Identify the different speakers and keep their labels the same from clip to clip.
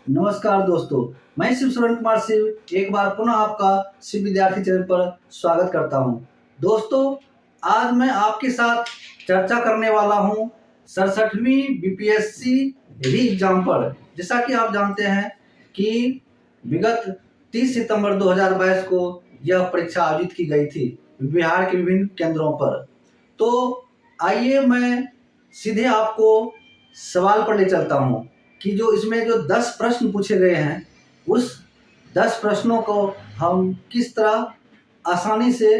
Speaker 1: नमस्कार दोस्तों, मैं शिव शरण कुमार शिव एक बार पुनः आपका शिव विद्यार्थी चैनल पर स्वागत करता हूं। दोस्तों, आज मैं आपके साथ चर्चा करने वाला हूं 67वीं बीपीएससी री एग्जाम पर। जैसा कि आप जानते हैं कि विगत 30 सितंबर 2022 को यह परीक्षा आयोजित की गई थी बिहार के विभिन्न केंद्रों पर। तो आइए मैं सीधे आपको सवाल पर ले चलता हूं कि जो इसमें जो 10 प्रश्न पूछे गए हैं, उस 10 प्रश्नों को हम किस तरह आसानी से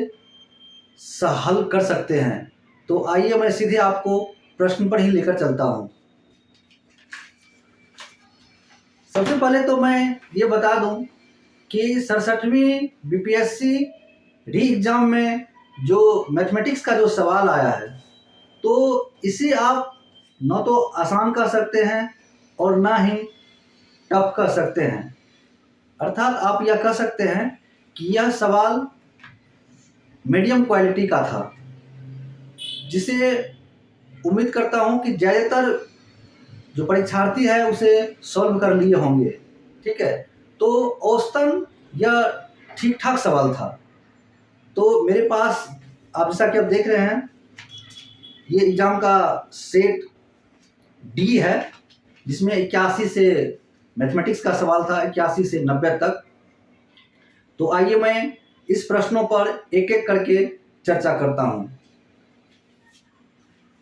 Speaker 1: हल कर सकते हैं। तो आइए मैं सीधे आपको प्रश्न पर ही लेकर चलता हूं। सबसे पहले तो मैं ये बता दूं कि 67वीं बीपीएससी री एग्जाम में जो मैथमेटिक्स का जो सवाल आया है, तो इसे आप न तो आसान कर सकते हैं और ना ही टफ कर सकते हैं। अर्थात आप यह कह सकते हैं कि यह सवाल मीडियम क्वालिटी का था, जिसे उम्मीद करता हूं कि ज़्यादातर जो परीक्षार्थी है उसे सॉल्व कर लिए होंगे। ठीक है, तो औसतन यह ठीक ठाक सवाल था। तो मेरे पास आप जैसा कि आप देख रहे हैं, ये एग्ज़ाम का सेट डी है, जिसमें 81 से मैथमेटिक्स का सवाल था, 81 से 90 तक। तो आइए मैं इस प्रश्नों पर एक एक करके चर्चा करता हूं।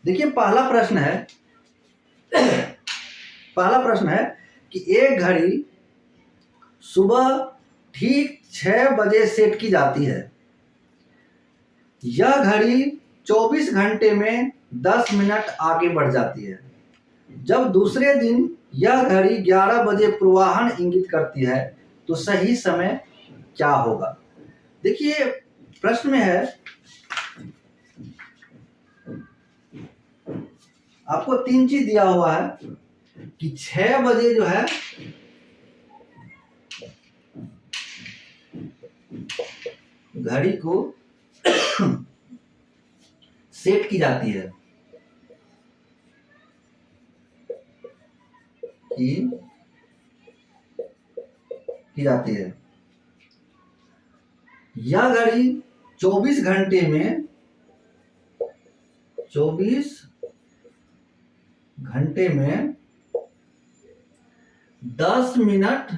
Speaker 1: देखिए, पहला प्रश्न है कि एक घड़ी सुबह ठीक 6 बजे सेट की जाती है। यह घड़ी 24 घंटे में 10 मिनट आगे बढ़ जाती है। जब दूसरे दिन यह घड़ी 11 बजे पूर्वाह्न इंगित करती है, तो सही समय क्या होगा। देखिए, प्रश्न में है, आपको 3 चीज दिया हुआ है कि 6 बजे जो है घड़ी को सेट की जाती है, यह घड़ी 24 घंटे में 10 मिनट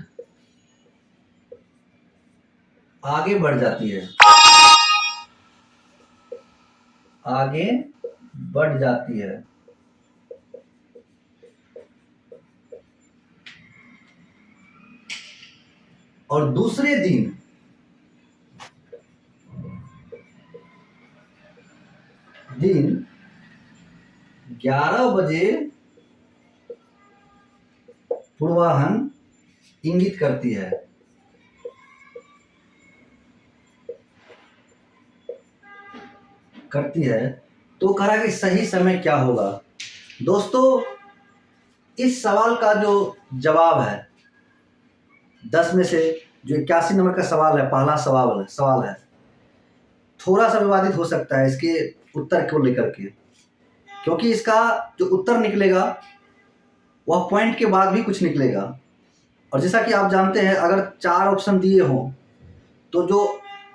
Speaker 1: आगे बढ़ जाती है। और दूसरे दिन दिन 11 बजे पूर्वाह्न इंगित करती है। तो कह रहा है कि सही समय क्या होगा। दोस्तों, इस सवाल का जो जवाब है 10 में से, जो 81 नंबर का सवाल है, पहला सवाल है, थोड़ा सा विवादित हो सकता है इसके उत्तर को लेकर के, क्योंकि इसका जो उत्तर निकलेगा वह पॉइंट के बाद भी कुछ निकलेगा। और जैसा कि आप जानते हैं, अगर 4 ऑप्शन दिए हों तो जो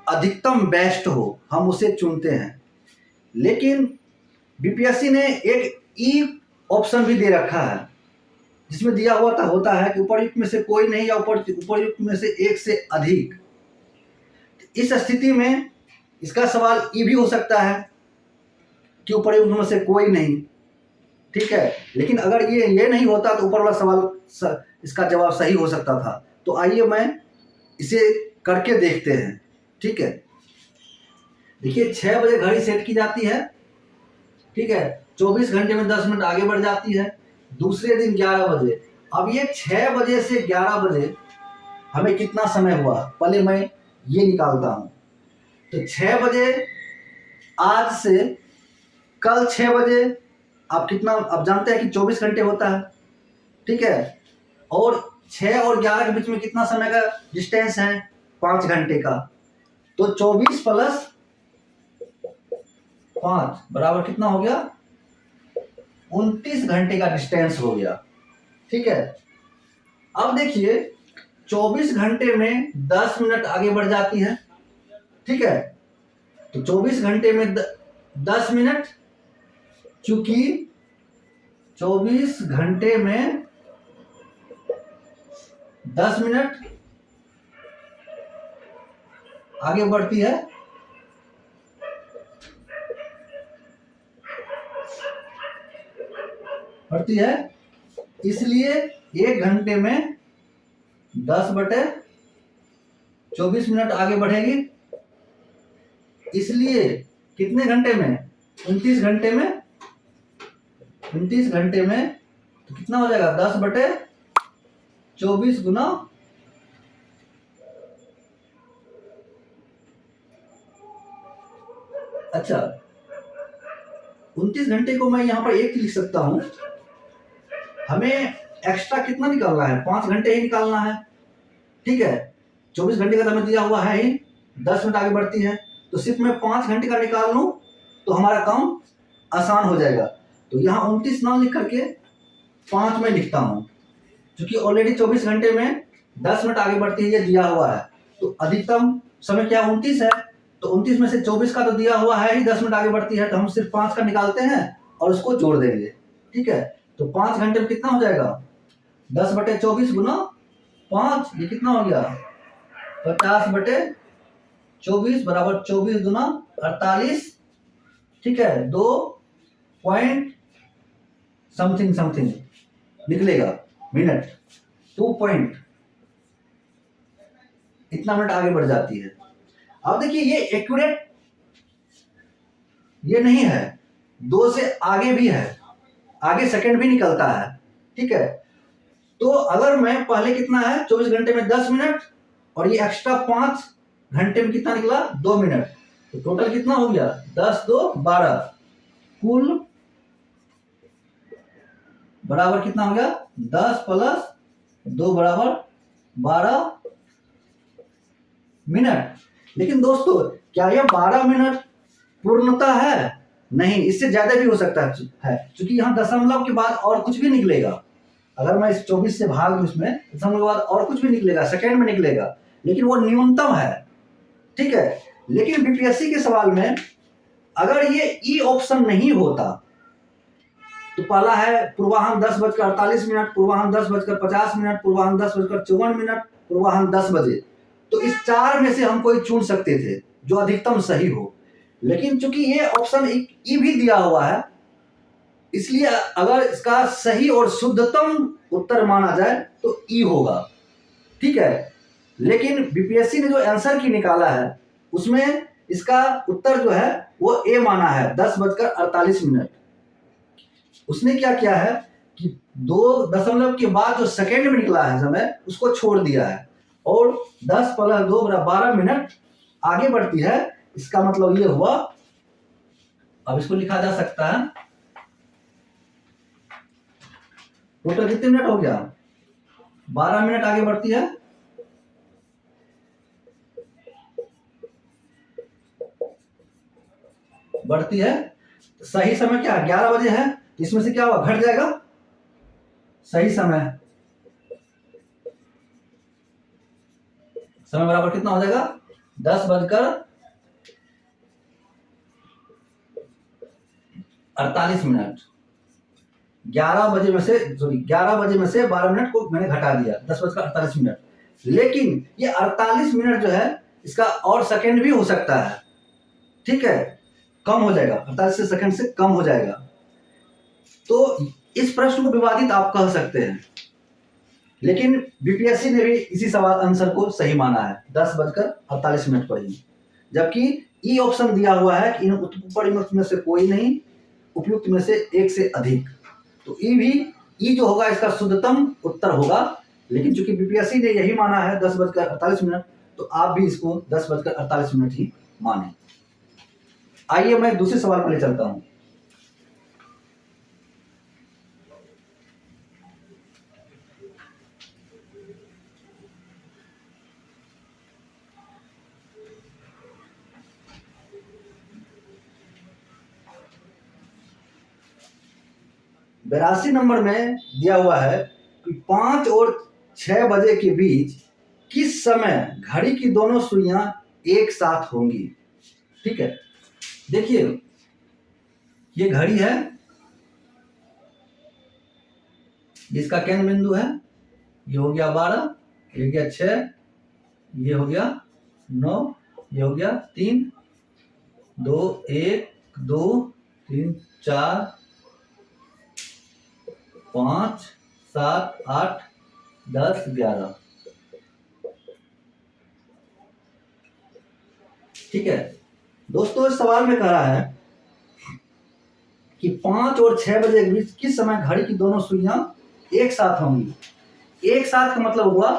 Speaker 1: अधिकतम बेस्ट हो हम उसे चुनते हैं। लेकिन बीपीएससी ने एक ई ऑप्शन भी दे रखा है, जिसमें दिया हुआ होता है कि उपर्युक्त में से कोई नहीं या उपर्युक्त में से एक से अधिक। इस स्थिति में इसका सवाल ई भी हो सकता है कि उपर्युक्त में से कोई नहीं। ठीक है, लेकिन अगर ये नहीं होता तो ऊपर वाला सवाल इसका जवाब सही हो सकता था। तो आइए मैं इसे करके देखते हैं। ठीक है, देखिए, 6 बजे घड़ी सेट की जाती है। ठीक है, 24 घंटे में 10 मिनट आगे बढ़ जाती है। दूसरे दिन 11 बजे। अब ये 6 बजे से 11 बजे हमें कितना समय हुआ, पहले मैं ये निकालता हूं। तो 6 बजे आज से कल 6 बजे आप जानते हैं कि 24 घंटे होता है। ठीक है, और 6 और 11 के बीच में कितना समय का डिस्टेंस है, 5 घंटे का। तो 24 प्लस 5 बराबर कितना हो गया, 29 घंटे का डिस्टेंस हो गया। ठीक है, अब देखिए 24 घंटे में 10 मिनट आगे बढ़ जाती है, ठीक है। तो 24 घंटे में 10 मिनट, चूंकि 24 घंटे में 10 मिनट आगे बढ़ती है, इसलिए 1 घंटे में 10/24 मिनट आगे बढ़ेगी। इसलिए कितने घंटे में? 29 घंटे में। 29 घंटे में तो कितना हो जाएगा? 10/24 गुना अच्छा 29 घंटे को मैं यहाँ पर एक लिख सकता हूं। हमें एक्स्ट्रा कितना निकालना है? 5 घंटे ही निकालना है, ठीक है। 24 घंटे का समय दिया हुआ है ही, 10 मिनट आगे बढ़ती है, तो सिर्फ मैं 5 घंटे का निकाल लूं तो हमारा काम आसान हो जाएगा। तो यहाँ 29 ना लिख करके 5 में लिखता हूँ, क्योंकि ऑलरेडी 24 घंटे में 10 मिनट आगे बढ़ती है, ये दिया हुआ है। तो अधिकतम समय क्या 29 है, तो 29 में से 24 का तो दिया हुआ है ही, 10 मिनट आगे बढ़ती है, तो हम सिर्फ 5 का निकालते हैं और उसको जोड़ देंगे, ठीक है। तो 5 घंटे में कितना हो जाएगा? 10/24 गुना 5, ये कितना हो गया? 50/24 बराबर 24 गुना 48, ठीक है। 2 पॉइंट समथिंग निकलेगा मिनट, 2 पॉइंट इतना मिनट आगे बढ़ जाती है। अब देखिए ये एक्यूरेट ये नहीं है, 2 से आगे भी है, आगे सेकंड भी निकलता है, ठीक है। तो अगर मैं पहले कितना है 24 घंटे में 10 मिनट और ये एक्स्ट्रा 5 घंटे में कितना निकला? 2 मिनट, तो टोटल कितना हो गया? 10 2 12, कुल बराबर कितना हो गया? 10 + 2 बराबर 12 मिनट। लेकिन दोस्तों क्या यह 12 मिनट पूर्णता है? नहीं, इससे ज्यादा भी हो सकता है, क्योंकि यहाँ दशमलव के बाद और कुछ भी निकलेगा। अगर मैं इस 24 से भाग दूं, इसमें दशमलव के बाद और कुछ भी निकलेगा, सेकंड में निकलेगा, लेकिन वो न्यूनतम है, ठीक है। लेकिन बीपीएससी के सवाल में अगर ये ई ऑप्शन नहीं होता, तो पहला है पूर्वाह्न 10:48, पूर्वाह्न 10:50, पूर्वाह्न 10:54, पूर्वाह्न 10 बजे, तो इस 4 में से हम कोई चुन सकते थे जो अधिकतम सही हो। लेकिन चूंकि ये ऑप्शन ई भी दिया हुआ है, इसलिए अगर इसका सही और शुद्धतम उत्तर माना जाए तो ई होगा, ठीक है। लेकिन बीपीएससी ने जो आंसर की निकाला है उसमें इसका उत्तर जो है वो ए माना है, 10:48। उसने क्या किया है कि 2 दशमलव के बाद जो सेकेंड में निकला है समय, उसको छोड़ दिया है और 10 + 2 = 12 मिनट आगे बढ़ती है। इसका मतलब ये हुआ, अब इसको लिखा जा सकता है, टोटल कितने मिनट हो गया? 12 मिनट आगे बढ़ती है, सही समय क्या है? 11 बजे है, तो इसमें से क्या हुआ? घट जाएगा सही समय बराबर कितना हो जाएगा? 10:48। 11 बजे में से 12 मिनट को मैंने घटा दिया, 10:48। लेकिन ये 48 मिनट जो है, इसका और सेकंड भी हो सकता है, ठीक है, कम हो जाएगा, 48 सेकंड से कम हो जाएगा। तो इस प्रश्न को विवादित आप कह सकते हैं, लेकिन बीपीएससी ने भी इसी सवाल आंसर को सही माना है, 10:48 पर ही। जबकि ई ऑप्शन दिया हुआ है कि इन उपयुक्त में से कोई नहीं, उपयुक्त में से एक से अधिक। तो ई जो होगा इसका शुद्धतम उत्तर होगा। लेकिन चूंकि बीपीएससी ने यही माना है 10:48, तो आप भी इसको 10:48 ही माने। आइए मैं दूसरे सवाल पर ले चलता हूं। बेरासी नंबर में दिया हुआ है कि 5 और 6 बजे के बीच किस समय घड़ी की दोनों सुइयां एक साथ होंगी। ठीक है, देखिए ये घड़ी है, जिसका केंद्र बिंदु है, ये हो गया 12, ये हो गया 6, ये हो गया 9, ये हो गया 3, 2, 1, 2, 3, 4, 5, 7, 8, 10, 11। ठीक है दोस्तों, इस सवाल में कह रहा है कि 5 और 6 बजे के बीच किस समय घड़ी की दोनों सुइयां एक साथ होंगी। एक साथ का मतलब हुआ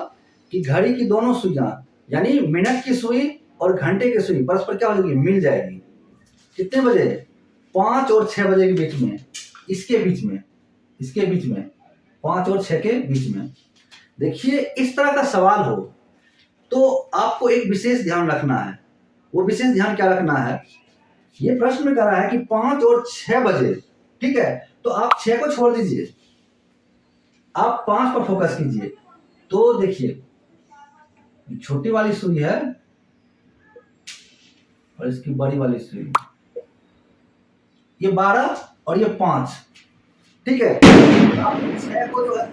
Speaker 1: कि घड़ी की दोनों सुइयां यानी मिनट की सुई और घंटे की सुई परस्पर क्या हो जाएगी, मिल जाएगी। कितने बजे, 5 और 6 बजे के बीच में, इसके बीच में 5 और 6 के बीच में। देखिए इस तरह का सवाल हो तो आपको एक विशेष ध्यान रखना है। वो विशेष ध्यान क्या रखना है, ये प्रश्न में कह रहा है कि 5 और 6 बजे, ठीक है, तो आप 6 को छोड़ दीजिए, आप 5 पर फोकस कीजिए। तो देखिए छोटी वाली सुई है और इसकी बड़ी वाली सुई, ये 12 और ये 5, ठीक है। आप 6 को जो है,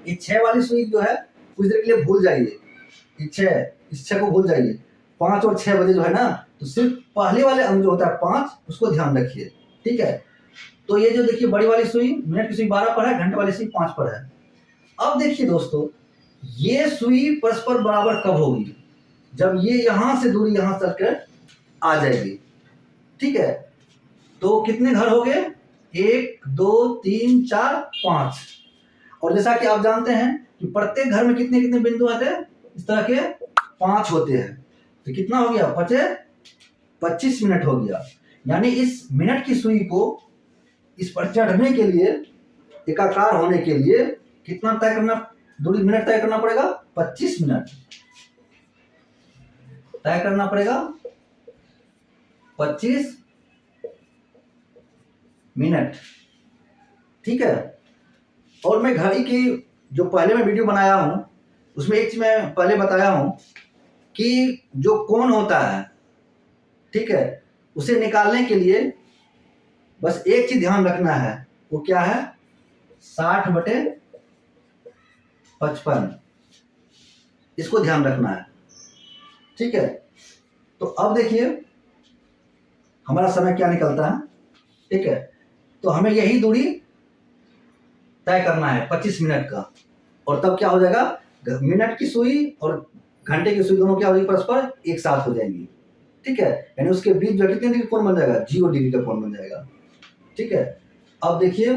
Speaker 1: ये 6 वाली सुई जो है कुछ देर के लिए भूल जाइए, इस 6 को भूल जाइए। 5 और 6 बजे जो है ना, तो सिर्फ पहले वाले अंक जो होता है 5, उसको ध्यान रखिए। ठीक है, तो ये जो देखिए बड़ी वाली सुई, मिनट की सुई 12 पर है, घंटे वाली सुई 5 पर है। अब देखिए दोस्तों, ये सुई परस्पर बराबर कब होगी, जब ये यहां से दूरी यहां चलकर आ जाएगी। ठीक है, तो कितने घर हो गए, 1, 2, 3, 4, 5। और जैसा कि आप जानते हैं कि प्रत्येक घर में कितने कितने बिंदु आते हैं, इस तरह के 5 होते हैं। तो कितना हो गया, 25 मिनट हो गया। यानी इस मिनट की सुई को इस पर चढ़ने के लिए, एकाकार होने के लिए कितना तय करना, दूरी मिनट तय करना पड़ेगा, 25 मिनट तय करना पड़ेगा, 25 मिनट। ठीक है, और मैं घड़ी की जो पहले मैं वीडियो बनाया हूं उसमें एक चीज मैं पहले बताया हूं कि जो कोण होता है, ठीक है, उसे निकालने के लिए बस एक चीज ध्यान रखना है, वो क्या है, 60/55, इसको ध्यान रखना है। ठीक है, तो अब देखिए हमारा समय क्या निकलता है। ठीक है, तो हमें यही दूरी तय करना है 25 मिनट का, और तब क्या हो जाएगा, मिनट की सुई और घंटे की सुई दोनों क्या हो जाएगी, परस्पर एक साथ हो जाएंगी। ठीक है, यानी उसके बीच जो कितने डिग्री कोण बन जाएगा, 0 डिग्री का कोण बन जाएगा। ठीक है, अब देखिए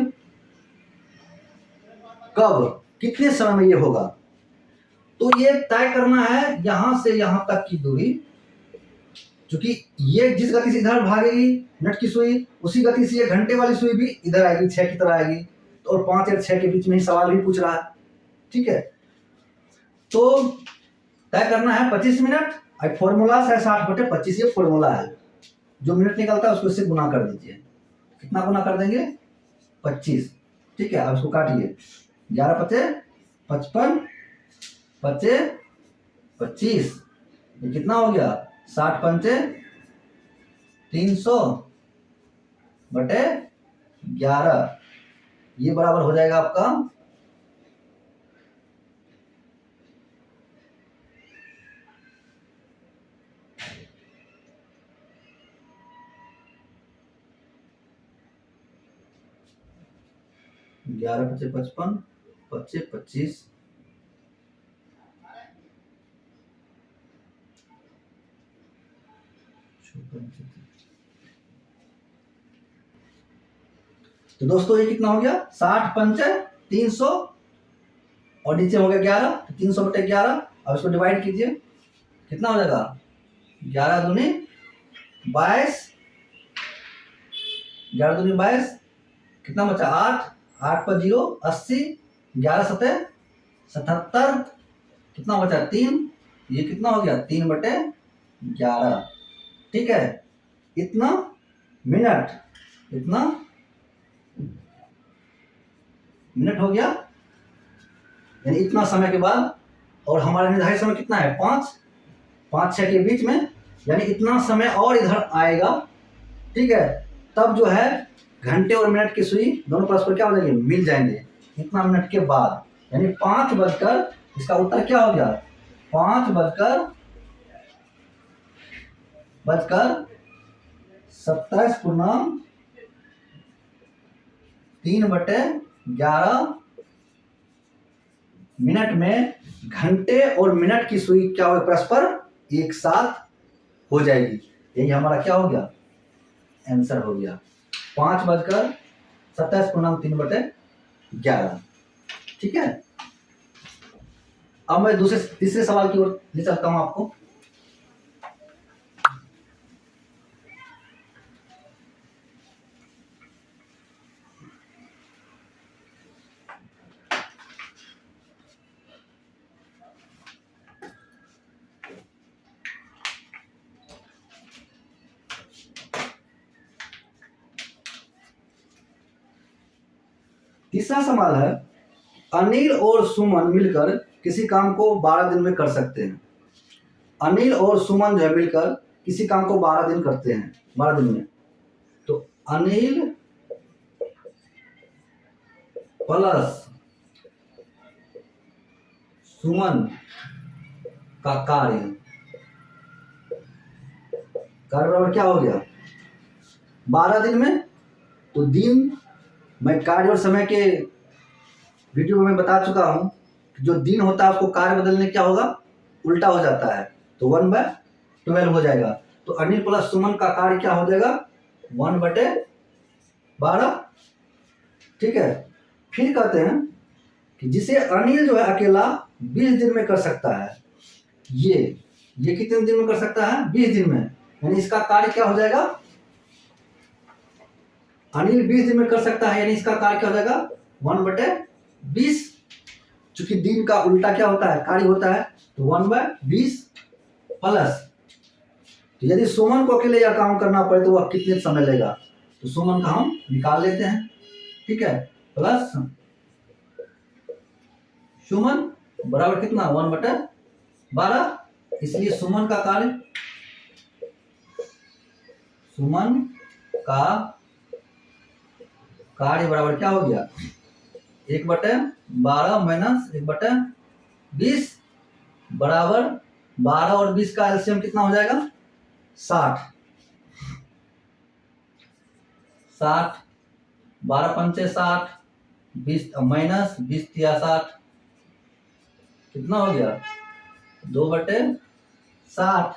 Speaker 1: कब कितने समय में ये होगा, तो ये तय करना है यहां से यहां तक की दूरी, क्योंकि ये जिस गति से इधर भागेगी मिनट की सुई, उसी गति से ये घंटे वाली सुई भी इधर आएगी, 6 की तरह आएगी। तो और 5 और 6 के बीच में ही सवाल भी पूछ रहा है। ठीक है, तो तय करना है 25 मिनट। फॉर्मूला है 60/25, ये फॉर्मूला है, जो मिनट निकलता है उसको इससे गुना कर दीजिए। कितना गुना कर देंगे, 25। ठीक है, अब इसको काटिए, 11×5 = 55, 25, ये कितना हो गया, 60×5 = 300/11, ये बराबर हो जाएगा आपका 11×5 = 55, 25, तो दोस्तों ये कितना हो गया, 60×5 = 300, और नीचे हो गया 11, तो 300/11। अब इसको डिवाइड कीजिए, कितना हो जाएगा, 11 दूनी 22, 11 दूनी 22, कितना बचा, 8, 8 पर 0 80, 11 7 77, कितना बचा 3, ये कितना हो गया, 3/11। ठीक है, इतना मिनट हो गया। यानी इतना समय के बाद, और हमारा निर्धारित समय कितना है 5 5 6 के बीच में, यानी इतना समय और इधर आएगा, ठीक है। तब जो है घंटे और मिनट की सुई दोनों परस्पर क्या हो जाएंगे, मिल जाएंगे इतना मिनट के बाद, यानी 5 बजकर, इसका उत्तर क्या हो गया 5:27:3/11 मिनट में घंटे और मिनट की सुई क्या हो परस्पर एक साथ हो जाएगी। यही हमारा क्या हो गया आंसर हो गया 5:27:3/11। ठीक है। अब मैं तीसरे सवाल की ओर ले चलता हूं आपको। तीसरा सवाल है, अनिल और सुमन मिलकर किसी काम को 12 दिन में कर सकते हैं। अनिल और सुमन जो है मिलकर किसी काम को 12 दिन करते हैं, 12 दिन में। तो अनिल प्लस सुमन का कार्य बराबर क्या हो गया 12 दिन में। तो दिन, मैं कार्य और समय के वीडियो में बता चुका हूं कि जो दिन होता है उसको कार्य बदलने क्या होगा, उल्टा हो जाता है, तो 1/12 हो जाएगा। तो अनिल प्लस सुमन का कार्य क्या हो जाएगा 1/12। ठीक है। फिर कहते हैं कि जिसे अनिल जो है अकेला 20 दिन में कर सकता है, ये कितने दिन में कर सकता है 20 दिन में, यानी इसका कार्य क्या हो जाएगा, अनिल 20 दिन में कर सकता है, यानी इसका कार्य क्या हो जाएगा 1/20। चूंकि दिन का उल्टा क्या होता है कार्य होता है, तो 1/20 प्लस, तो यदि सुमन को अकेले यह काम करना पड़े तो वह कितने समय लेगा, तो सुमन का हम निकाल लेते हैं। ठीक है। प्लस सुमन बराबर कितना 1/12, इसलिए सुमन का कार्य बराबर क्या हो गया 1/12 माइनस 1/20 बराबर 12 और 20 का एलसीएम कितना हो जाएगा 60। 12×5=60, 20 माइनस 20×3=60, कितना हो गया 2/60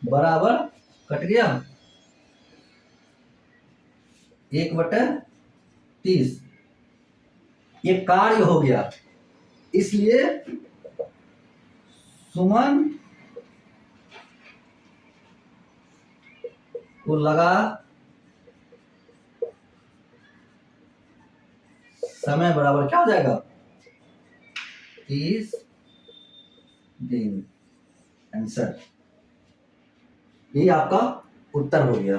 Speaker 1: बराबर कट गया 1/30। ये कार्य हो गया, इसलिए सुमन को लगा समय बराबर क्या हो जाएगा 30 दिन। आंसर यही आपका उत्तर हो गया।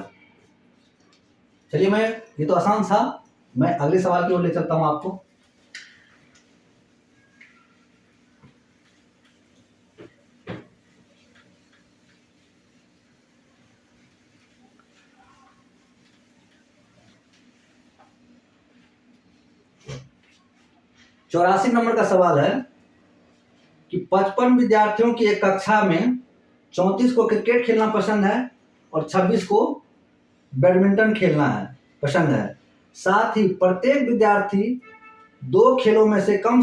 Speaker 1: चलिए, ये तो आसान था, मैं अगले सवाल की ओर ले चलता हूं आपको। चौरासी नंबर का सवाल है कि 55 विद्यार्थियों की एक कक्षा में 34 को क्रिकेट खेलना पसंद है और 26 को बैडमिंटन खेलना है पसंद है। साथ ही प्रत्येक विद्यार्थी 2 खेलों में से कम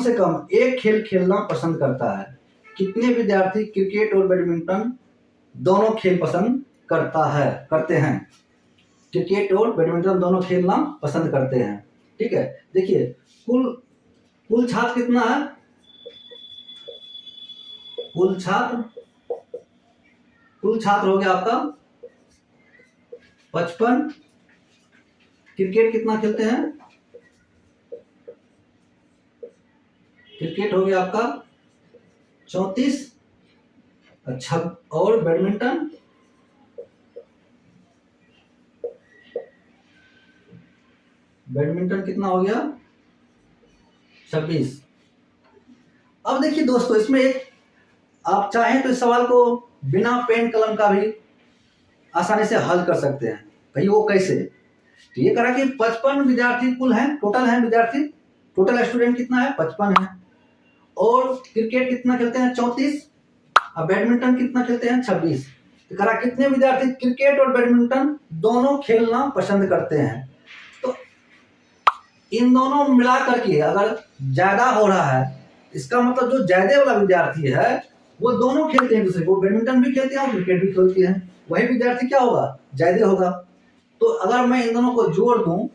Speaker 1: एक खेल खेलना पसंद करता है। कितने विद्यार्थी क्रिकेट और बैडमिंटन दोनों खेल पसंद करते हैं? क्रिकेट और बैडमिंटन दोनों खेलना पसंद करते हैं। ठीक है। देखिए, कुल छात्र कितना है, कुल छात्र हो गया आपका 55। क्रिकेट कितना खेलते हैं, क्रिकेट हो गया आपका 34। अच्छा, और बैडमिंटन कितना हो गया 26। अब देखिए दोस्तों, इसमें एक आप चाहें तो इस सवाल को बिना पेन कलम का भी आसानी से हल कर सकते हैं। कहिए वो कैसे? तो ये करा कि 55 विद्यार्थी कुल हैं, टोटल हैं विद्यार्थी, टोटल स्टूडेंट कितना है? 55 है। और क्रिकेट कितना खेलते हैं? 34। अब बैडमिंटन कितना खेलते हैं? 26। तो करा कितने विद्यार्थी क्रिकेट और बैडमिंटन दोनों खेलना पसंद करते हैं? तो इन दोनों मिला करके अगर ज्यादा हो रहा है, इसका मतलब जो ज्यादा वाला विद्यार्थी है वो दोनों खेलते हैं दूसरे को, बैडमिंटन भी खेलते हैं और क्रिकेट भी खेलते हैं, वही विद्यार्थी क्या होगा? ज्यादा होगा। तो अगर मैं इन दोनों को जोड़ दूं,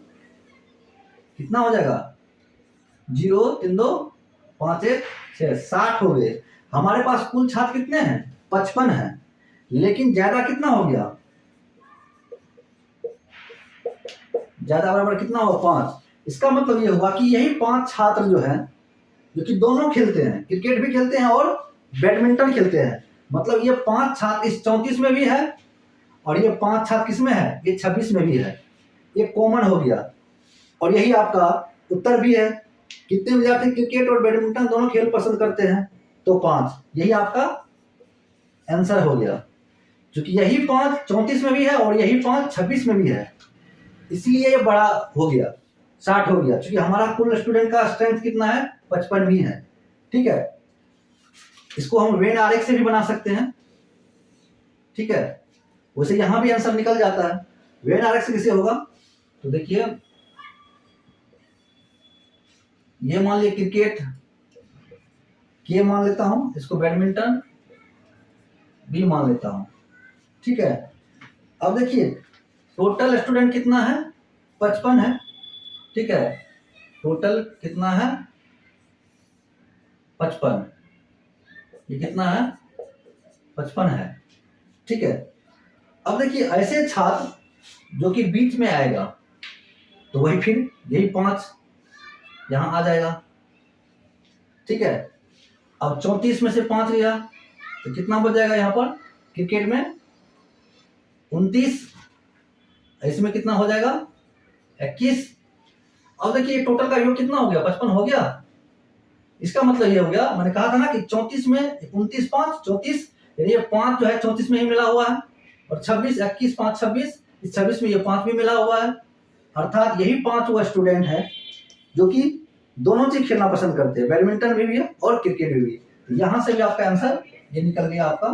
Speaker 1: कितना हो जाएगा? 0 3 2 5 1 6 60 हो गए। हमारे पास कुल छात्र कितने हैं? 55 है, लेकिन ज्यादा कितना हो गया? ज्यादा बराबर कितना होगा? 5। इसका मतलब ये हुआ कि यही 5 छात्र जो है, जो कि दोनों खेलते हैं, क्रिकेट भी खेलते हैं और बैडमिंटन खेलते हैं, मतलब ये 5 छात्र इस 34 में भी है और ये 5 छात्र किस में है? ये 26 में भी है। ये कॉमन हो गया और यही आपका उत्तर भी है। कितने विद्यार्थी क्रिकेट और बैडमिंटन दोनों खेल पसंद करते हैं? तो 5। यही आपका आंसर हो गया, क्योंकि यही 5 34 में भी है और यही 5 26 में भी है, इसलिए ये बड़ा हो गया, 60 हो गया, क्योंकि हमारा कुल स्टूडेंट का स्ट्रेंथ कितना है? 55 भी है। ठीक है, इसको हम वेन आरेख से भी बना सकते हैं। ठीक है, वैसे यहां भी आंसर निकल जाता है। वेन आरेख से कैसे होगा? तो देखिए, ये मान लिया क्रिकेट, के मान लेता हूं, इसको बैडमिंटन भी मान लेता हूं। ठीक है, अब देखिए टोटल स्टूडेंट कितना है? 55 है। ठीक है, टोटल कितना है? 55। ये कितना है? 55 है। ठीक है, अब देखिए ऐसे छात्र जो कि बीच में आएगा, तो वही फिर यही 5 यहां आ जाएगा। ठीक है, अब 34 में से 5 गया तो कितना बच जाएगा यहाँ पर? क्रिकेट में 29, इसमें कितना हो जाएगा? 21। अब देखिए टोटल का योग कितना हो गया? 55 हो गया। इसका मतलब ये हो गया, मैंने कहा था ना कि 34 में 29 5 34, ये 5 जो है 34 में ही मिला हुआ है, और 26 21 5 26, इस 26 में ये 5 भी मिला हुआ है, अर्थात यही 5 वो स्टूडेंट है जो कि दोनों चीज खेलना पसंद करते हैं, बैडमिंटन भी है और क्रिकेट भी। तो यहां से भी आपका आंसर ये निकल गया, आपका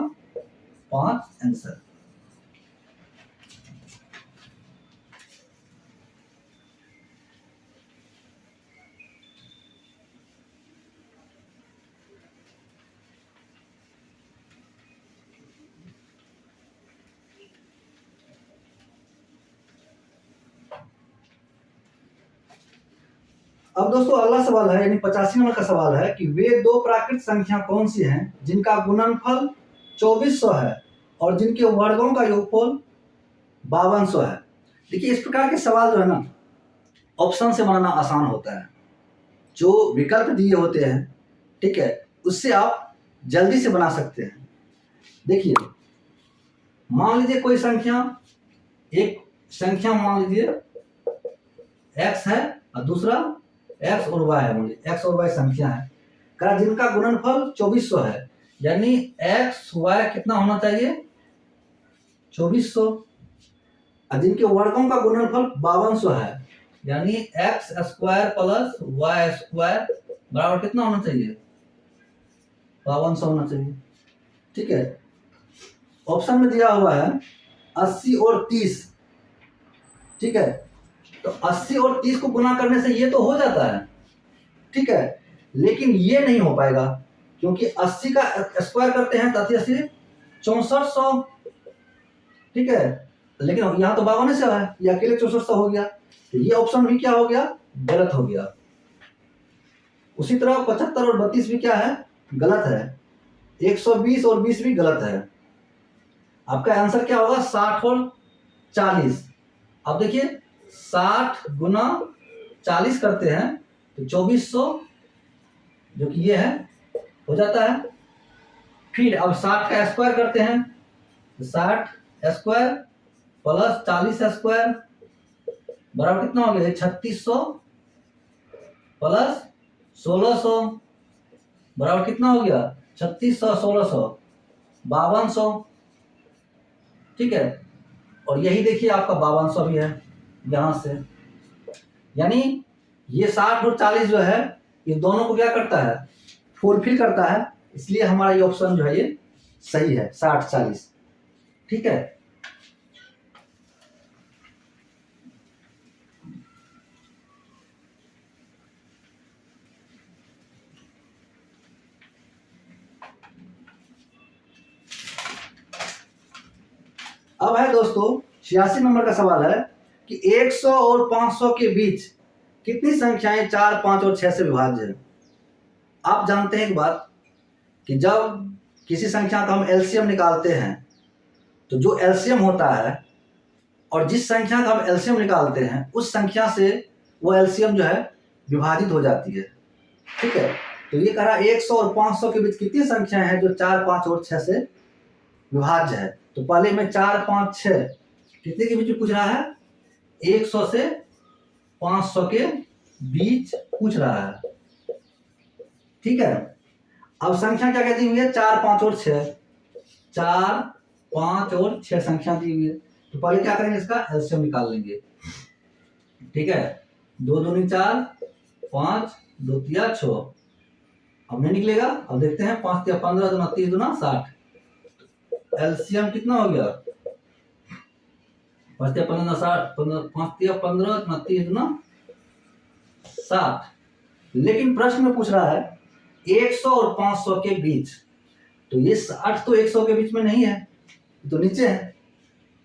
Speaker 1: 5 आंसर। अब दोस्तों अगला सवाल है, यानी 85 नंबर का सवाल है कि वे दो प्राकृत संख्या कौन सी हैं जिनका गुणनफल 2400 है और जिनके वर्गों का योगफल 5200 है। देखिए इस प्रकार के सवाल जो है ना, ऑप्शन से बनाना आसान होता है, जो विकल्प दिए होते हैं, ठीक है, उससे आप जल्दी से बना सकते हैं। देखिए मान लीजिए कोई संख्या, एक संख्या मान लीजिए x है और दूसरा x और y है, मुझे x और y संख्या है, कहा जिनका गुणनफल 2400 है, यानी x y कितना होना चाहिए? 2400, और जिनके वर्गों का गुणनफल 5200 है, यानी x square plus y square बराबर कितना होना चाहिए? 5200 होना चाहिए। ठीक है, ऑप्शन में दिया हुआ है 80 और 30। ठीक है, तो 80 और 30 को गुना करने से ये तो हो जाता है, ठीक है, लेकिन ये नहीं हो पाएगा, क्योंकि 80 का स्क्वायर करते हैं तो 80 6400, ठीक है, लेकिन यहाँ तो 5200 है, ये अकेले 6400 हो गया, तो ये ऑप्शन भी क्या हो गया? गलत हो गया। उसी तरह 75 और 32 भी क्या है? गलत है। 120 और 20 भी गलत है। आपका आंसर क्या होगा? 60 और 40। अब देखिए 60 गुना 40 करते हैं तो 2400, जो कि ये है, हो जाता है। फिर अब 60 का स्क्वायर करते हैं तो 60 स्क्वायर प्लस 40 स्क्वायर बराबर कितना हो गया? 3600 प्लस 1600, बराबर कितना हो गया 3600, 1600, 5200। ठीक है, और यही देखिए आपका 5200 भी है यहां से। यानी ये 60 और 40 जो है ये दोनों को क्या करता है, फुलफिल करता है, इसलिए हमारा ये ऑप्शन जो है ये सही है 60-40। ठीक है, अब है दोस्तों 86 नंबर का सवाल है कि 100 और 500 के बीच कितनी संख्याएं 4, 5 और 6 से विभाज्य है। आप जानते हैं एक बात कि जब किसी संख्या का हम एलसीएम निकालते हैं तो जो एलसीएम होता है और जिस संख्या का हम एलसीएम निकालते हैं उस संख्या से वो एलसीएम जो है विभाजित हो जाती है। ठीक है, तो ये कह रहा है 100 और 500 के बीच कितनी संख्याएं हैं जो 4, 5 और 6 से विभाज्य है। तो पहले में 4, 5, 6 कितने के बीच में पूछ रहा है, 100 से 500 के बीच पूछ रहा है। ठीक है, अब संख्या क्या कहती हुई है, 4, 5 और 6, 4, 5 और 6 संख्या दी हुई है। तो पहले क्या करेंगे, इसका एलसीएम निकाल लेंगे। ठीक है, 2 दूनी 4, 5, 2 तिया 6, अब नहीं निकलेगा। अब देखते हैं 5 तिया 15, 2 30, 2 60, एलसीएम कितना हो गया, 5 तिया 15, 60, 5 तिया 15, 30, 2 60। लेकिन प्रश्न में पूछ रहा है 100 और 500 के बीच, तो ये 60 तो 100 के बीच में नहीं है, तो नीचे है।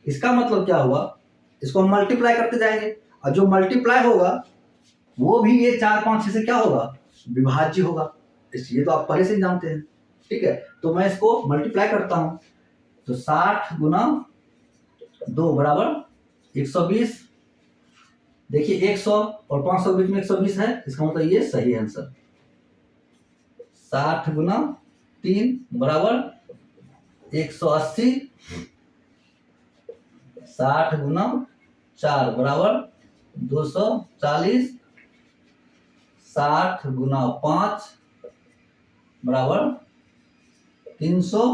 Speaker 1: इसका मतलब क्या हुआ, इसको हम मल्टीप्लाई करते जाएंगे और जो मल्टीप्लाई होगा वो भी ये 4, 5, 6 से क्या होगा, विभाज्य होगा। ये तो आप पहले से ही जानते हैं। ठीक है, तो मैं इसको मल्टीप्लाई करता हूं, तो 60 गुना 2 बराबर 120। देखिए 100 और 500 के बीच में 120 है, इसका मतलब ये सही है आंसर। 60 गुना 3 बराबर 180, 60 गुना 4 बराबर 240, 60 गुना 5 बराबर 300,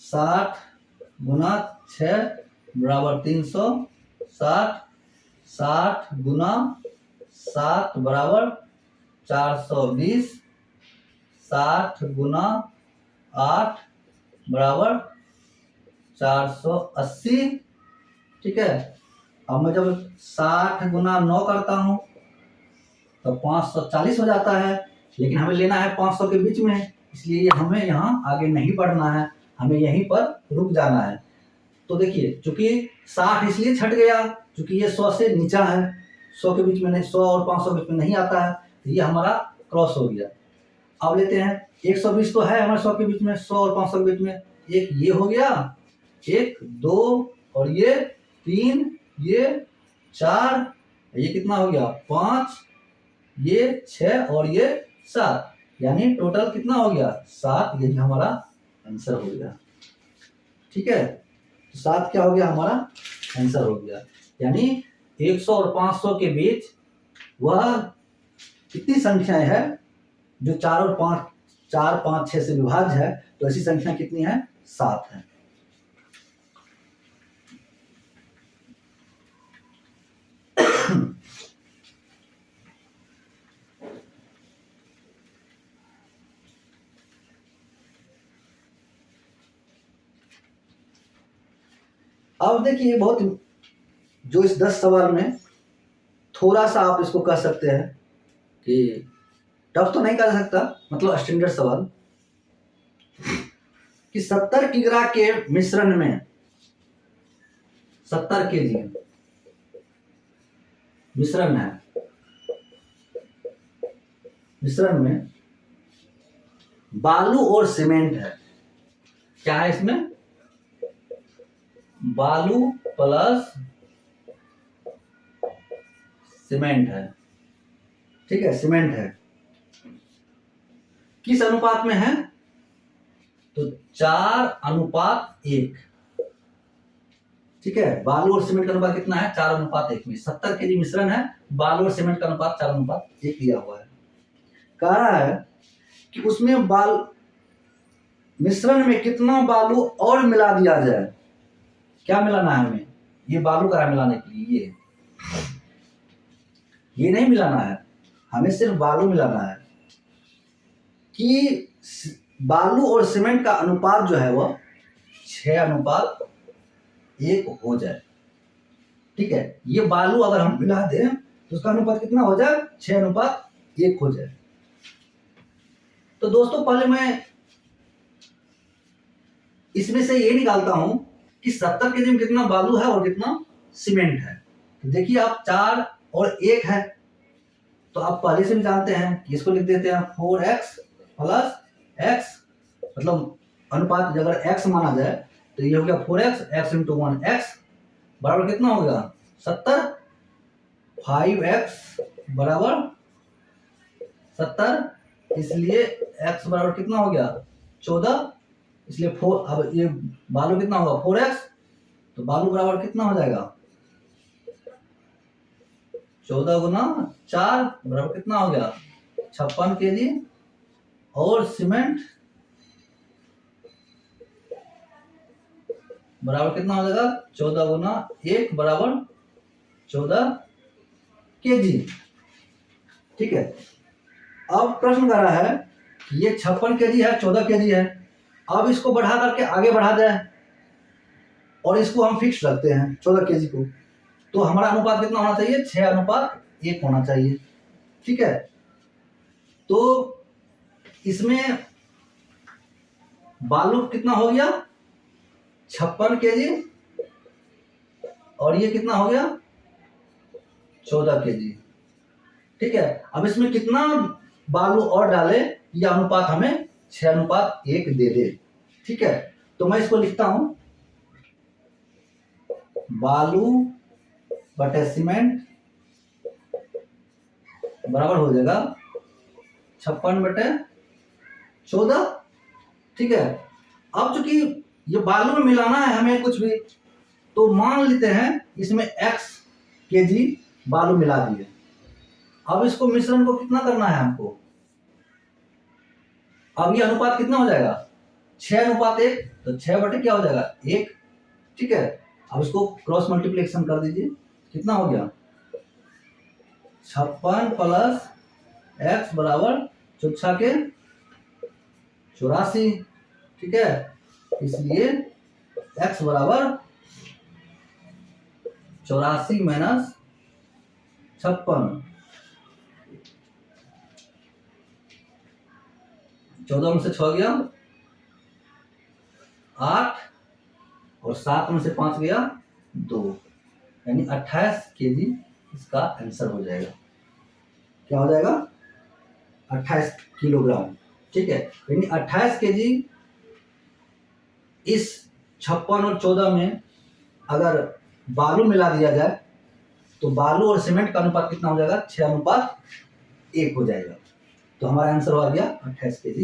Speaker 1: 60 गुना 6 बराबर 360, 60 गुना 7 बराबर 420, 60 गुना 8 बराबर 480। ठीक है, अब मैं जब 60 गुना 9 करता हूं तो 540 हो जाता है, लेकिन हमें लेना है 500 के बीच में, इसलिए हमें यहाँ आगे नहीं बढ़ना है, हमें यहीं पर रुक जाना है। तो देखिए चूंकि 60 इसलिए छट गया क्योंकि ये 100 से नीचा है, 100 के बीच में नहीं, 100 और 500 के बीच में नहीं आता है, तो ये हमारा क्रॉस हो गया। अब लेते हैं 120 तो है हमारे 100 के बीच में, 100 और 500 के बीच में, एक ये हो गया, 1, 2 और ये 3, ये 4, ये कितना हो गया 5, ये 6 और ये 7, यानी टोटल कितना हो गया 7। यही हमारा आंसर हो गया। ठीक है, तो 7 क्या हो गया हमारा आंसर हो गया। यानी 100 और 500 के बीच वह कितनी संख्याएं है जो 4 और 5, 4, 5, 6 से विभाज्य है, तो ऐसी संख्या कितनी है, 7 है। अब देखिए बहुत जो इस 10 सवाल में थोड़ा सा आप इसको कह सकते हैं कि टफ तो नहीं कर सकता, मतलब स्टैंडर्ड सवाल, कि 70 किग्रा के मिश्रण में 70 केजी मिश्रण है, मिश्रण में बालू और सीमेंट है। क्या है इसमें, बालू प्लस सीमेंट है। ठीक है, सीमेंट है, किस अनुपात में है, तो 4:1। ठीक है, बालू और सीमेंट का अनुपात कितना है, 4:1 में। 70 केजी मिश्रण है, बालू और सीमेंट का अनुपात 4:1 दिया हुआ है। कह रहा है कि उसमें मिश्रण में कितना बालू और मिला दिया जाए। क्या मिलाना है हमें? ये बालू करा मिलाने के लिए, ये नहीं मिलाना है, हमें सिर्फ बालू मिलाना है कि बालू और सीमेंट का अनुपात जो है वह 6:1 हो जाए। ठीक है, ये बालू अगर हम मिला दें तो उसका अनुपात कितना हो जाए? 6:1 हो जाए। तो दोस्तों पहले मैं इसमें से ये निकालता हूं कि 70 केजी में कितना बालू है और कितना सीमेंट है। तो देखिए आप 4 और 1 है, तो आप पहले से भी जानते हैं कि इसको लिख देते हैं 4x प्लस x, मतलब अनुपात अगर x माना जाए तो ये हो गया 4x, x इंटू 1x बराबर कितना हो गया? 70। 5x बराबर 70, इसलिए x बराबर कितना हो गया? 14, इसलिए 4। अब ये बालू कितना होगा? 4x, तो बालू बराबर कितना हो जाएगा? 14 गुना 4 बराबर कितना हो गया? 56 केजी। और सीमेंट बराबर कितना हो जाएगा? 14 गुना 1 बराबर 14 केजी। ठीक है, अब प्रश्न कर रहा है कि ये 56 केजी है, 14 केजी है। अब इसको बढ़ा करके आगे बढ़ा जाए और इसको हम फिक्स रखते हैं 14 केजी को, तो हमारा अनुपात कितना होना चाहिए? 6:1 होना चाहिए। ठीक है, तो इसमें बालू कितना हो गया? 56 केजी, और ये कितना हो गया? 14 केजी। ठीक है, अब इसमें कितना बालू और डाले ये अनुपात हमें 6:1 दे दे। ठीक है, तो मैं इसको लिखता हूं, बालू बटे सीमेंट बराबर हो जाएगा 56/14। ठीक है, अब चूंकि ये बालू में मिलाना है हमें कुछ भी, तो मान लेते हैं इसमें x केजी बालू मिला दिए। अब इसको मिश्रण को कितना करना है हमको? अब ये अनुपात कितना हो जाएगा? 6:1, तो 6 क्या हो जाएगा? 1। ठीक है, अब इसको क्रॉस मल्टीप्लिकेशन कर दीजिए, कितना हो गया? 56 प्लस x बराबर 4 के 84। ठीक है, इसलिए x बराबर 84 माइनस 56। 14 में से 6 गया 8, और 7 में से 5 गया 2, यानी 28 केजी इसका आंसर हो जाएगा। क्या हो जाएगा? 28 किलोग्राम। ठीक है, यानी 28 केजी इस 56 और 14 में अगर बालू मिला दिया जाए तो बालू और सीमेंट का अनुपात कितना हो जाएगा? 6:1 हो जाएगा। तो हमारा आंसर हो गया 28 केजी।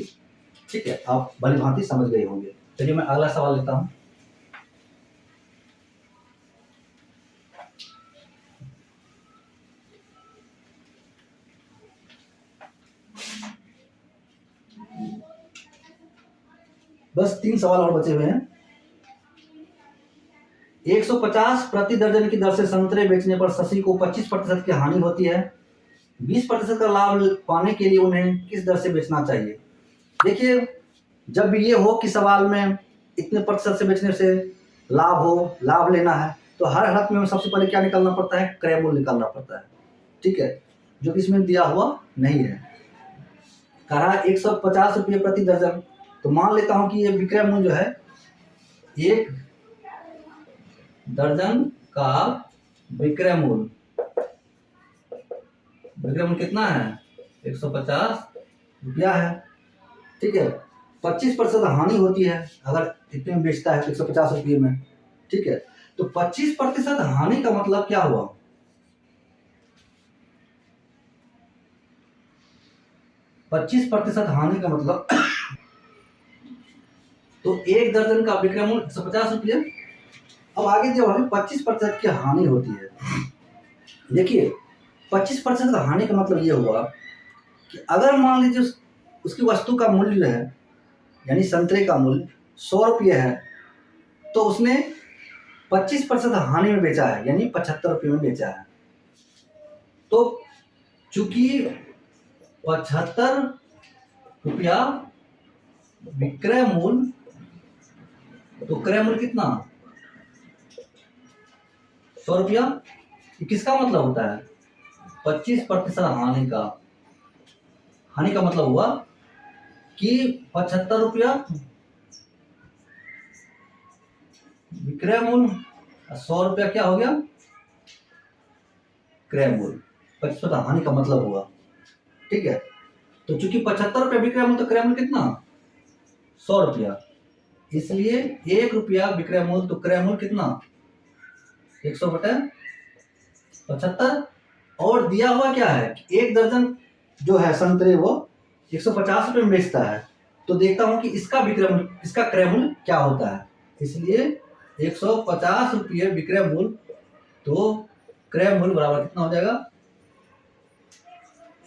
Speaker 1: ठीक है, आप भली भांति समझ गए होंगे। चलिए मैं अगला सवाल लेता हूं। बस 3 सवाल और बचे हुए हैं। 150 प्रति दर्जन की दर से संतरे बेचने पर शशि को 25% की हानि होती है। 20% का लाभ पाने के लिए उन्हें किस दर से बेचना चाहिए? देखिए, जब ये हो कि सवाल में इतने प्रतिशत से बेचने से लाभ हो, लाभ लेना है, तो हर हालत में सबसे पहले क्या निकालना पड़ता है? क्रय मूल्य निकालना पड़ता है। ठीक है, जो कि इसमें दिया हुआ नहीं है। कहा 150 रुपये प्रति दर्जन, तो मान लेता हूं कि ये विक्रय मूल्य जो है, 1 दर्जन का विक्रय मूल्य कितना है? 150 रुपया है। ठीक है, 25% हानि होती है अगर इतने में बेचता है 150 रुपये में। ठीक है, तो 25% हानि का मतलब क्या हुआ? 25% हानि का मतलब तो 1 दर्जन का विक्रय मूल्य 150 रुपये। अब आगे जब हमें 25% की हानि होती है, देखिए 25% का हानि का मतलब ये हुआ कि अगर मान लीजिए उसकी वस्तु का मूल्य है, यानी संतरे का मूल्य 100 रुपये है, तो उसने 25% हानि में बेचा है, यानी 75 रुपये में बेचा है। तो चूंकि 75 रुपया विक्रय मूल्य, तो क्रय मूल्य कितना 100 रुपया। किसका मतलब होता है 25% हानि का। हानि का मतलब हुआ कि 75 रुपया विक्रय मूल्य, 100 रुपया क्या हो गया क्रय मूल्य। 25% हानि का मतलब हुआ, ठीक है। तो चूंकि 75 रुपया विक्रय मूल्य, तो क्रय मूल्य कितना 100 रुपया, इसलिए 1 रुपया विक्रय मूल्य, तो क्रय मूल्य कितना 100/75। और दिया हुआ क्या है, एक दर्जन जो है संतरे वो 150 रुपये में बेचता है। तो देखता हूं कि इसका विक्रय मूल्य, इसका क्रय मूल्य क्या होता है। इसलिए 150 रुपये विक्रय मूल्य, तो क्रय मूल्य बराबर कितना हो जाएगा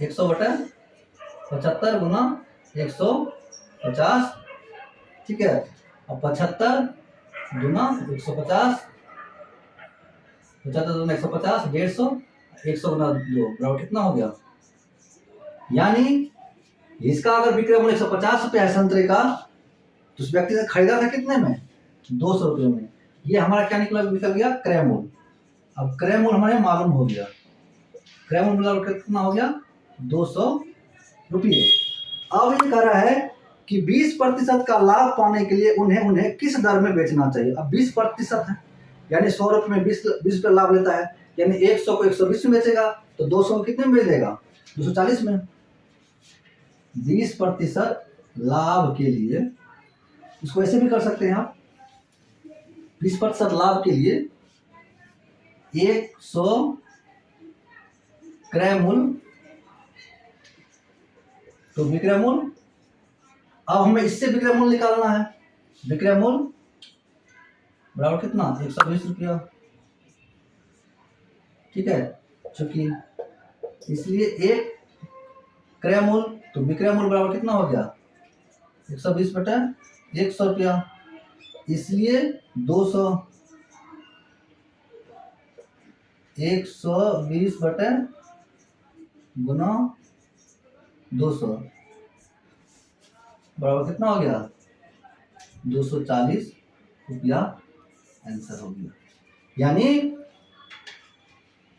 Speaker 1: 100/75 गुना 150, ठीक है। अब 75 गुना 150, 75 गुना 150, 150, 100 गुना 2 बराबर कितना हो गया। यानी इसका अगर विक्रय मूल्य 150 रुपये है संतरे का, तो उस व्यक्ति ने खरीदा था कितने में 200 रुपये में। ये हमारा क्या निकल गया क्रय मूल्य। अब क्रय मूल्य हमारे मालूम हो गया, क्रय मूल्य कितना हो गया 200 रुपये। अब ये कह रहा है कि 20% का लाभ पाने के लिए उन्हें किस दर में बेचना चाहिए। अब 20% है, यानी 100 रुपये में 20 रुपये लाभ लेता है, यानी 100 को 120 में बेचेगा, तो 200 को कितने में बेच देगा 240 में। 20% लाभ के लिए, इसको ऐसे भी कर सकते हैं आप, 20% लाभ के लिए 100 क्रय मूल्य, तो विक्रय मूल्य। अब हमें इससे विक्रय मूल्य निकालना है। विक्रय मूल्य बराबर कितना 120 रुपया, ठीक है। चूंकि इसलिए एक क्रय मूल्य, तो विक्रय मूल्य बराबर कितना हो गया 120/100 रुपया, इसलिए 200, 120 बटे गुना 200 बराबर कितना हो गया 240 रुपया, आंसर हो गया। यानी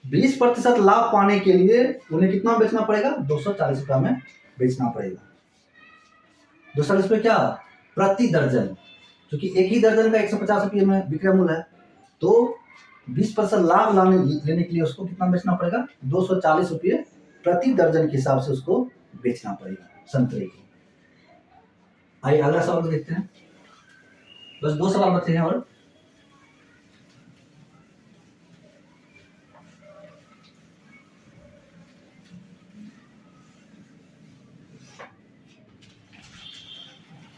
Speaker 1: 20% लाभ पाने के लिए उन्हें कितना बेचना पड़ेगा 240 रुपया में बेचना पड़ेगा। 240 रुपये क्या प्रति दर्जन, क्योंकि एक ही दर्जन का 150 रुपये में विक्रय मूल्य है, तो 20% लाभ लेने के लिए उसको कितना बेचना पड़ेगा 240 रुपये प्रति दर्जन के हिसाब से उसको बेचना पड़ेगा संतरे की। आइए अगला सवाल देखते हैं। बस 2 सवाल बचे हैं और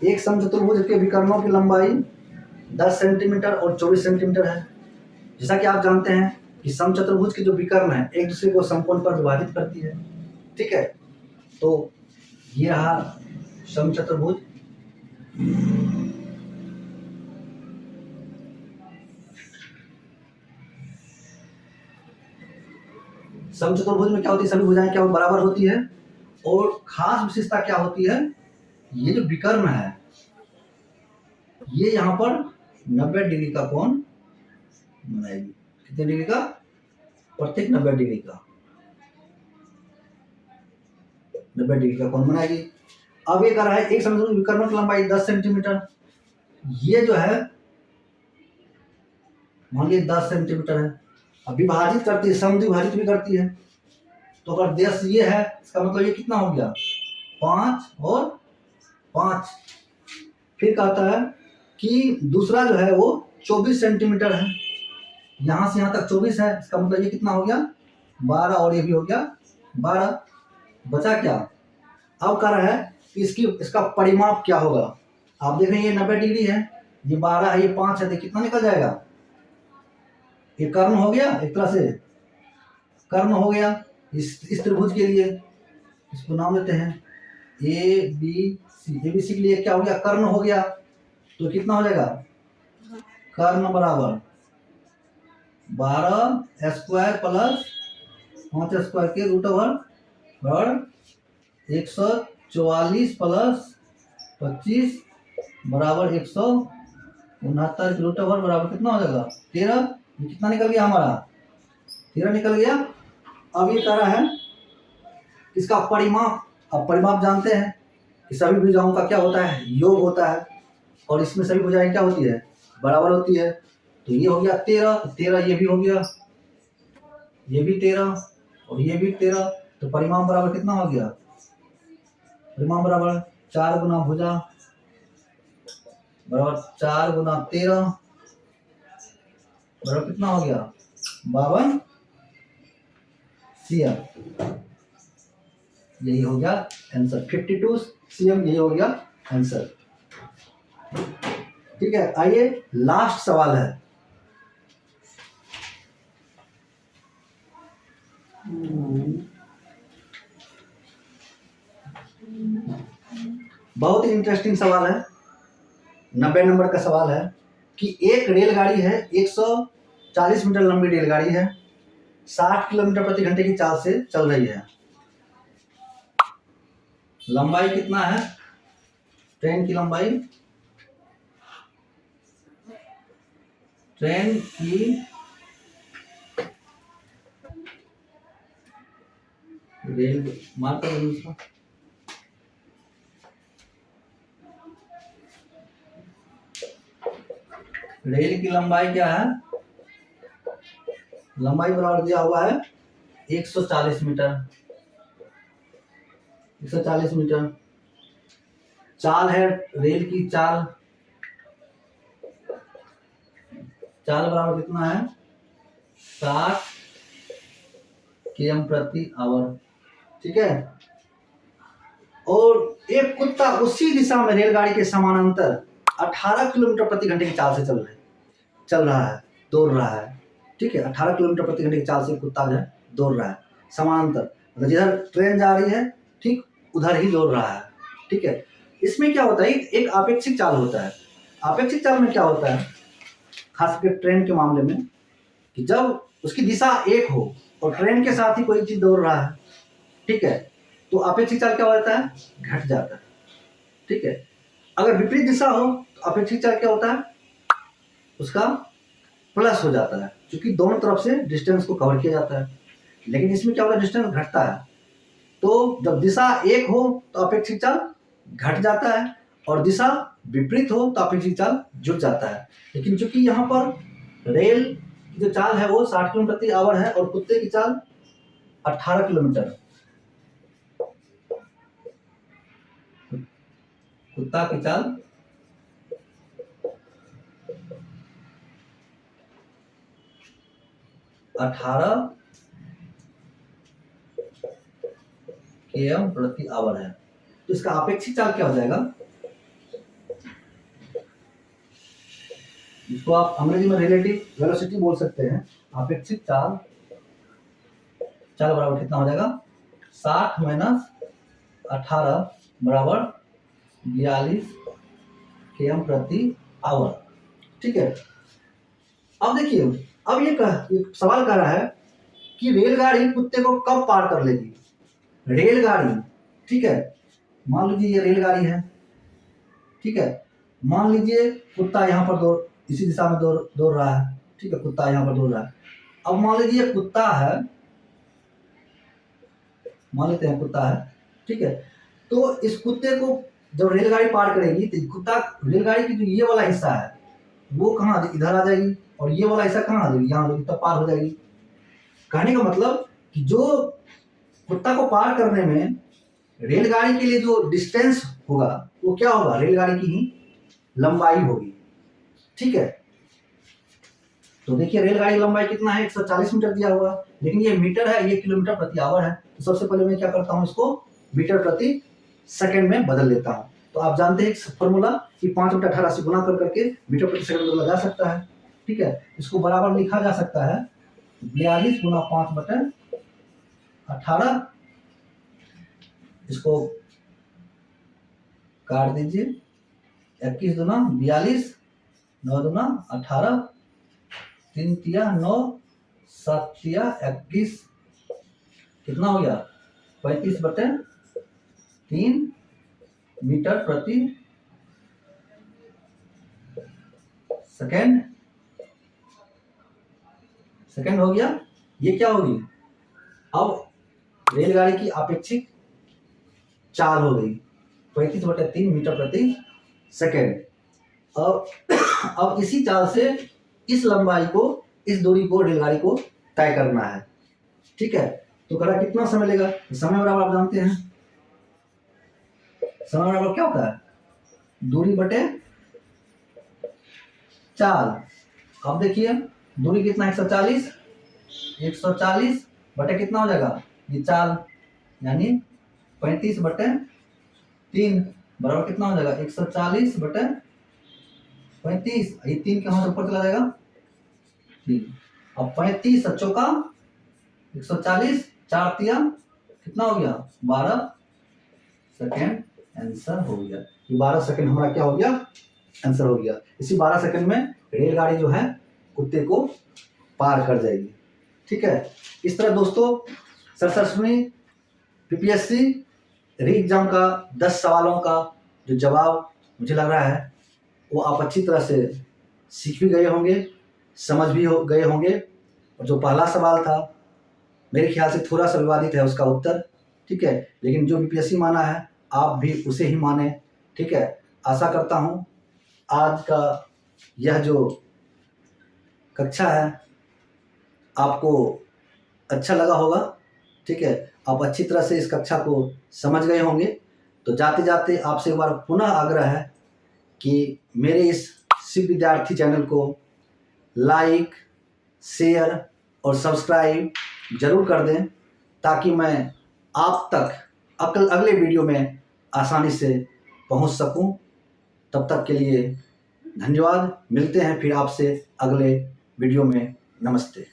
Speaker 1: एक समचतुर्भुज के विकर्णों की लंबाई 10 सेंटीमीटर और 24 सेंटीमीटर है। जैसा कि आप जानते हैं कि समचतुर्भुज के जो विकर्ण है एक दूसरे को समकोण पर विभाजित करती है, ठीक है। तो ये रहा समचतुर्भुज, समचतुर्भुज में क्या होती है सभी भुजाएं क्या बराबर होती है, और खास विशेषता क्या होती है, ये जो विकर्ण है ये यहाँ पर 90 डिग्री का कोण बनाएगी। कितने डिग्री का, प्रत्येक 90 डिग्री का, 90 डिग्री का कोण बनाएगी। अब ये कर रहा है एक समचतुर्भुज विकर्णों की लंबाई 10 सेंटीमीटर, ये जो है मान लीजिए 10 सेंटीमीटर है। अब विभाजित करती है, समद्विभाजित भी करती है, तो अगर 10 ये है इसका मतलब ये कितना हो गया 5 और 5। फिर कहता है कि दूसरा जो है वो 24 सेंटीमीटर है, यहाँ से यहाँ तक 24 है, इसका मतलब ये कितना हो गया 12, और ये भी हो गया 12। बचा क्या, अब कह रहा है कि इसका परिमाप क्या होगा। आप देख रहे हैं ये 90 डिग्री है, ये 12 है, ये 5 है, तो कितना निकल जाएगा, ये कर्ण हो गया, एक तरह से कर्ण हो गया इस त्रिभुज के लिए। इसको नाम देते हैं ABC के लिए क्या हो गया, कर्ण हो गया, तो कितना हो जाएगा, कर्ण बराबर 12 स्क्वायर प्लस 5 स्क्वायर के रूट ओवर और 144 प्लस 25 बराबर 169 रूट ओवर बराबर कितना हो जाएगा 13। ये कितना निकल गया हमारा, 13 निकल गया। अब ये कह रहा है इसका परिमाप। अब परिमाप जानते हैं कि सभी भुजाओं का क्या होता है, योग होता है, और इसमें सभी भुजाएं क्या होती है, बराबर होती है। तो ये हो गया 13, 13 ये भी हो गया, ये भी 13 और ये भी 13, तो परिमाप बराबर कितना हो गया, परिमाप बराबर 4 गुना भुजा बराबर 4 गुना 13 बराबर कितना हो गया 52 cm। यही हो गया आंसर, 52 cm यही हो गया आंसर। ठीक है, आइए लास्ट सवाल है। बहुत ही इंटरेस्टिंग सवाल है, 90 नंबर का सवाल है कि एक रेलगाड़ी है, 140 मीटर लंबी रेलगाड़ी है, 60 किलोमीटर प्रति घंटे की चाल से चल रही है। लंबाई कितना है, ट्रेन की लंबाई, ट्रेन की रेल मार्क दूसरा, रेल की लंबाई क्या है, लंबाई बराबर दिया हुआ है 140 मीटर, 140 मीटर। चाल है रेल की चाल, चाल बराबर कितना है 60 km प्रति आवर। ठीक है, और एक कुत्ता उसी दिशा में रेलगाड़ी के समानांतर 18 किलोमीटर प्रति घंटे की चाल से चल रहा है, दौड़ रहा है। ठीक है, 18 किलोमीटर प्रति घंटे की चाल से कुत्ता जो है दौड़ रहा है समानांतर, मतलब जिधर ट्रेन जा रही है ठीक उधर ही दौड़ रहा है। ठीक है, इसमें क्या होता है, एक आपेक्षिक चाल होता है। आपेक्षिक चाल में क्या होता है, खासकर ट्रेन के मामले में, कि जब उसकी दिशा एक हो और ट्रेन के साथ ही कोई चीज दौड़ रहा है, ठीक है, तो अपेक्षित चाल क्या हो जाता है, घट जाता है। ठीक है, अगर विपरीत दिशा हो तो अपेक्षित चाल क्या होता है, उसका प्लस हो जाता है, क्योंकि दोनों तरफ से डिस्टेंस को कवर किया जाता है। लेकिन इसमें क्या होता है, डिस्टेंस घटता है। तो जब दिशा एक हो तो अपेक्षित चाल घट जाता है, और दिशा विपरीत हो तो अपेक्षित चाल जुट जाता है। लेकिन चूंकि यहाँ पर रेल की जो चाल है वो 60 किलोमीटर प्रति आवर है और कुत्ते की चाल 18 किलोमीटर, कुत्ता की चाल 18 km प्रति आवर है, तो इसका अपेक्षित चाल क्या हो जाएगा, इसको आप अंग्रेजी में रिलेटिव वेलोसिटी बोल सकते हैं। अपेक्षित चाल बराबर कितना हो जाएगा 60 माइनस 18 बराबर 42 km प्रति आवर। ठीक है, अब देखिए, अब ये सवाल कर रहा है कि रेलगाड़ी कुत्ते को कब पार कर लेगी। रेलगाड़ी, ठीक है, मान लीजिए ये रेलगाड़ी है, ठीक है, मान लीजिए कुत्ता यहाँ पर इसी दिशा में दौड़ रहा है। ठीक है, कुत्ता यहाँ पर दौड़ रहा है। अब मान लीजिए कुत्ता है, मान लेते हैं कुत्ता है, ठीक है, तो इस कुत्ते को जब रेलगाड़ी पार करेगी तो कुत्ता, रेलगाड़ी की जो ये वाला हिस्सा है वो कहाँ इधर आ जाएगी, और ये वाला हिस्सा कहाँ आ जाएगी, यहाँ तब पार हो जाएगी। कहने का मतलब कि जो कुत्ता को पार करने में रेलगाड़ी के लिए जो डिस्टेंस होगा वो क्या होगा, रेलगाड़ी की ही लंबाई होगी। ठीक है, तो देखिए रेलगाड़ी लंबाई कितना है, 140 मीटर दिया हुआ, लेकिन ये मीटर है, ये किलोमीटर प्रति आवर है। तो सबसे पहले मैं क्या करता हूँ, इसको मीटर प्रति सेकंड में बदल लेता हूँ। तो आप जानते हैं फॉर्मूला कि 5/18 से गुना कर करके मीटर प्रति सेकंड में लगा सकता है। ठीक है, इसको बराबर लिखा जा सकता है 42 गुना 5/18, इसको काट दीजिए। 21 दूना 42, 9 दूना 18, 3 तिया 9, 7 तिया 21, कितना हो गया 35/3 मीटर प्रति सेकेंड हो गया। ये क्या होगी, अब रेलगाड़ी की अपेक्षित चाल हो गई 35/3 मीटर प्रति सेकेंड। अब इसी चाल से इस लंबाई को, इस दूरी को रेलगाड़ी को तय करना है। ठीक है, तो करा कितना समय लेगा, समय बराबर आप जानते हैं, समय बराबर क्या होता है, दूरी बटे चाल। अब देखिए दूरी कितना 140, 140 बटे कितना हो जाएगा ये चाल, यानी 35/3 बराबर कितना हो जाएगा 140/35। ये 3 के हाथ ऊपर चला जाएगा 3। अब 35 चौका 140, 4 तिया कितना हो गया 12 सेकेंड, आंसर हो गया। ये 12 सेकेंड हमारा क्या हो गया, आंसर हो गया। इसी 12 सेकेंड में रेलगाड़ी जो है कुत्ते को पार कर जाएगी। ठीक है, इस तरह दोस्तों सरसरसुनी पीपीएससी री एग्जाम का 10 सवालों का जो जवाब मुझे लग रहा है वो आप अच्छी तरह से सीख भी गए होंगे, समझ भी गए होंगे। और जो पहला सवाल था मेरे ख्याल से थोड़ा सा विवादित है उसका उत्तर। ठीक है, लेकिन जो बीपीएससी माना है आप भी उसे ही माने। ठीक है, आशा करता हूँ आज का यह जो कक्षा है आपको अच्छा लगा होगा। ठीक है, आप अच्छी तरह से इस कक्षा को समझ गए होंगे। तो जाते जाते आपसे एक बार पुनः आग्रह है कि मेरे इस शिव विद्यार्थी चैनल को लाइक, शेयर और सब्सक्राइब जरूर कर दें, ताकि मैं आप तक अगले वीडियो में आसानी से पहुंच सकूं। तब तक के लिए धन्यवाद। मिलते हैं फिर आपसे अगले वीडियो में। नमस्ते।